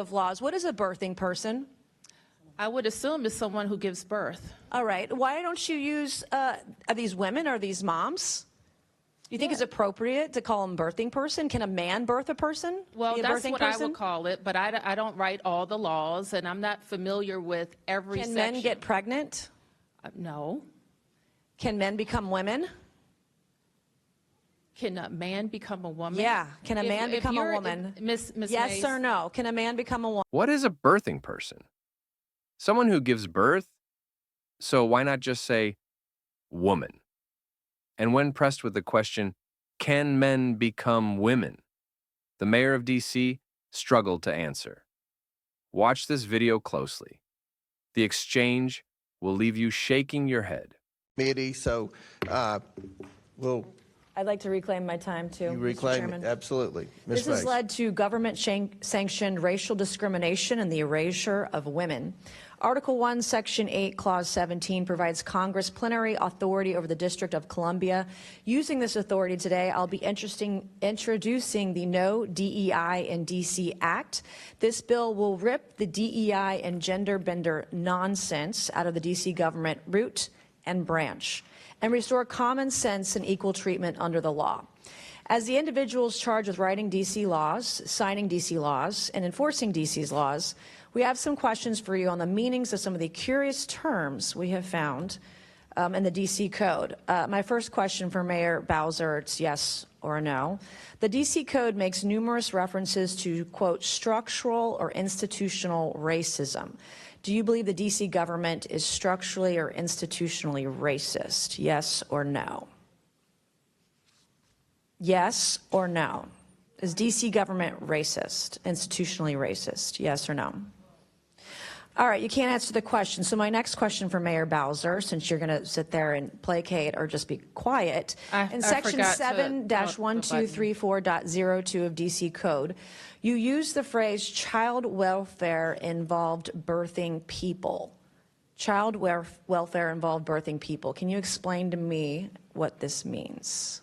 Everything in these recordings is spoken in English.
of laws. What is a birthing person? I would assume it's someone who gives birth. All right. Why don't you use, are these women? Are these moms? Do you think it's appropriate to call them birthing person? Can a man birth a person? Well, Be a that's birthing what person? I would call it, but I don't write all the laws, and I'm not familiar with every Can section. men get pregnant? No. Can men become women? Can a man become a woman? Yeah. Can a man become a you're- woman? Miss Yes Mace, or no? Can a man become a woman? What is a birthing person? Someone who gives birth? So why not just say woman? And when pressed with the question, can men become women? The mayor of D.C. struggled to answer. Watch this video closely. The exchange will leave you shaking your head. Committee, so we'll I'd like to reclaim my time, too, Mr. reclaim Chairman. it. Absolutely. Ms. This has Mace. led to government-sanctioned racial discrimination and the erasure of women. Article 1, Section 8, Clause 17 provides Congress plenary authority over the District of Columbia. Using this authority today, I'll be introducing the No DEI in D.C. Act. This bill will rip the DEI and gender bender nonsense out of the D.C. government root and branch and restore common sense and equal treatment under the law. As the individuals charged with writing D.C. laws, signing D.C. laws, and enforcing D.C.'s laws, we have some questions for you on the meanings of some of the curious terms we have found in the D.C. Code. My first question for Mayor Bowser, it's yes or no. The D.C. Code makes numerous references to, quote, structural or institutional racism. Do you believe the D.C. government is structurally or institutionally racist? Yes or no? Yes or no? Is D.C. government racist, institutionally racist? Yes or no? All right, you can't answer the question. So my next question for Mayor Bowser, since you're going to sit there and placate or just be quiet, in Section 7-1234.02 of D.C. Code, you use the phrase child welfare involved birthing people. Child welfare involved birthing people. Can you explain to me what this means?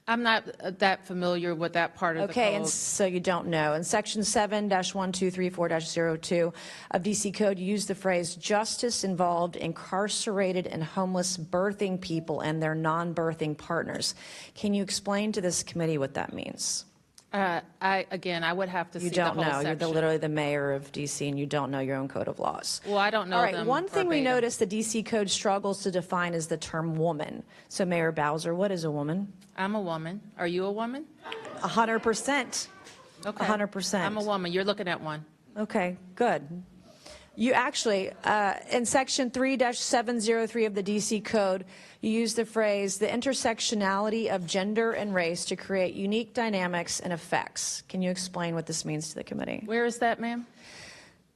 I'm not that familiar with that part of the code. Okay, and so you don't know. In Section 7-1234-02 of D.C. Code, you use the phrase justice involved incarcerated and homeless birthing people and their non-birthing partners. Can you explain to this committee what that means? I would have to see You the don't whole know. section. You're literally the mayor of D.C. and you don't know your own code of laws. Well, I don't know All right, them one thing we verbatim. noticed the D.C. Code struggles to define is the term woman. So Mayor Bowser, what is a woman? I'm a woman. Are you a woman? 100%. Okay. 100%. I'm a woman. You're looking at one. Okay, good. You actually, in Section 3-703 of the D.C. Code, you use the phrase, the intersectionality of gender and race to create unique dynamics and effects. Can you explain what this means to the committee? Where is that, ma'am?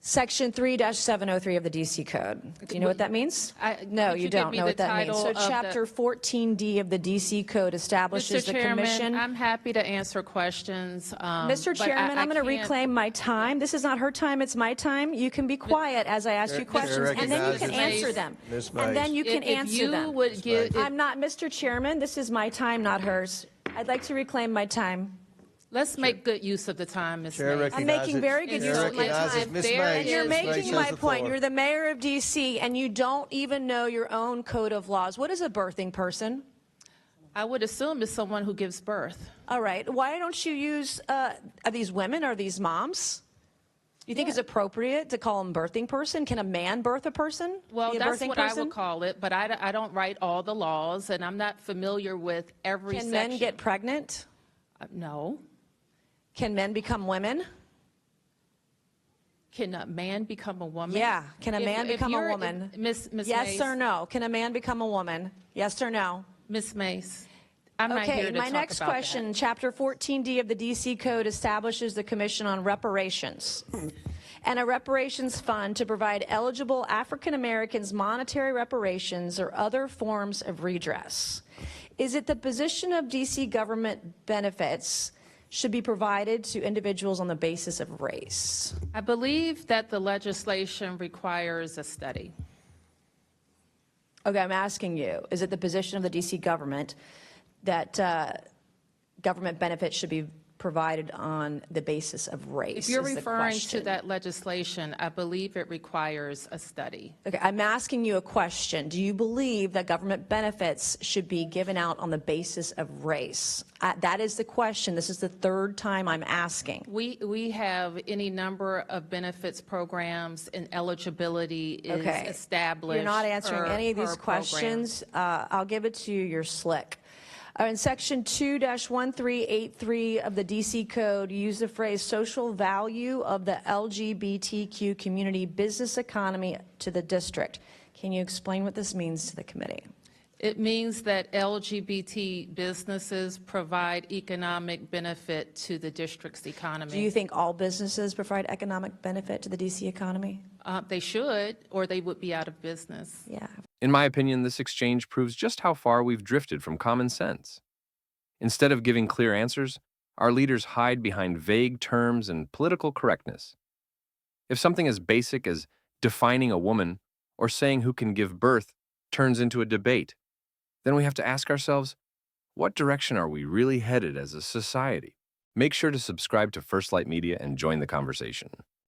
Section 3-703 of the D.C. Code. Do you know what that means? No, could you you give don't me know the what that means. So title of Chapter 14D of the D.C. Code establishes Mr. the Chairman, commission. I'm happy to answer questions. Mr. but Chairman, I'm going to can't- reclaim my time. This is not her time, it's my time. You can be quiet as I ask you questions, and then you can recognizes answer them. Ms. And then Mace. you can If answer you them. would give, I'm not, Mr. Chairman, this is my time, not hers. I'd like to reclaim my time. let's make good use of the time, Ms. Chair Mace. I'm making very good Chair use of my recognizes time. Ms. There Mace. And you're is- Ms. Mace making has my the point. floor. You're the mayor of D.C., and you don't even know your own code of laws. What is a birthing person? I would assume it's someone who gives birth. All right. Why don't you use, are these women? Are these moms? Do you think it's appropriate to call them birthing person? Can a man birth a person? Well, Be a that's birthing what I person? would call it, but I don't write all the laws, and I'm not familiar with every Can section. men get pregnant? No. Can men become women? Can a man become a woman? Yeah. Can a man become a you're- woman? Miss Yes Mace, or no? Can a man become a woman? Yes or no? Miss Mace, I'm not Okay, here to my talk next about question, that. Chapter 14D of the D.C. Code establishes the Commission on Reparations and a reparations fund to provide eligible African Americans monetary reparations or other forms of redress. Is it the position of D.C. government benefits should be provided to individuals on the basis of race? I believe that the legislation requires a study. Okay, I'm asking you, is it the position of the D.C. government that government benefits should be provided on the basis of race? If you're is the referring to question. that legislation, I believe it requires a study. Okay, I'm asking you a question. Do you believe that government benefits should be given out on the basis of race? That is the question. This is the third time I'm asking. We have any number of benefits programs, and eligibility is established. You're not answering per- any of these per program. questions. I'll give it to you. You're slick. In Section 2-1383 of the DC Code, you use the phrase social value of the LGBTQ community business economy to the district. Can you explain what this means to the committee? It means that LGBT businesses provide economic benefit to the district's economy. Do you think all businesses provide economic benefit to the DC economy? They should, or they would be out of business. Yeah. In my opinion, this exchange proves just how far we've drifted from common sense. Instead of giving clear answers, our leaders hide behind vague terms and political correctness. If something as basic as defining a woman or saying who can give birth turns into a debate, then we have to ask ourselves, what direction are we really headed as a society? Make sure to subscribe to Firstlight Media and join the conversation.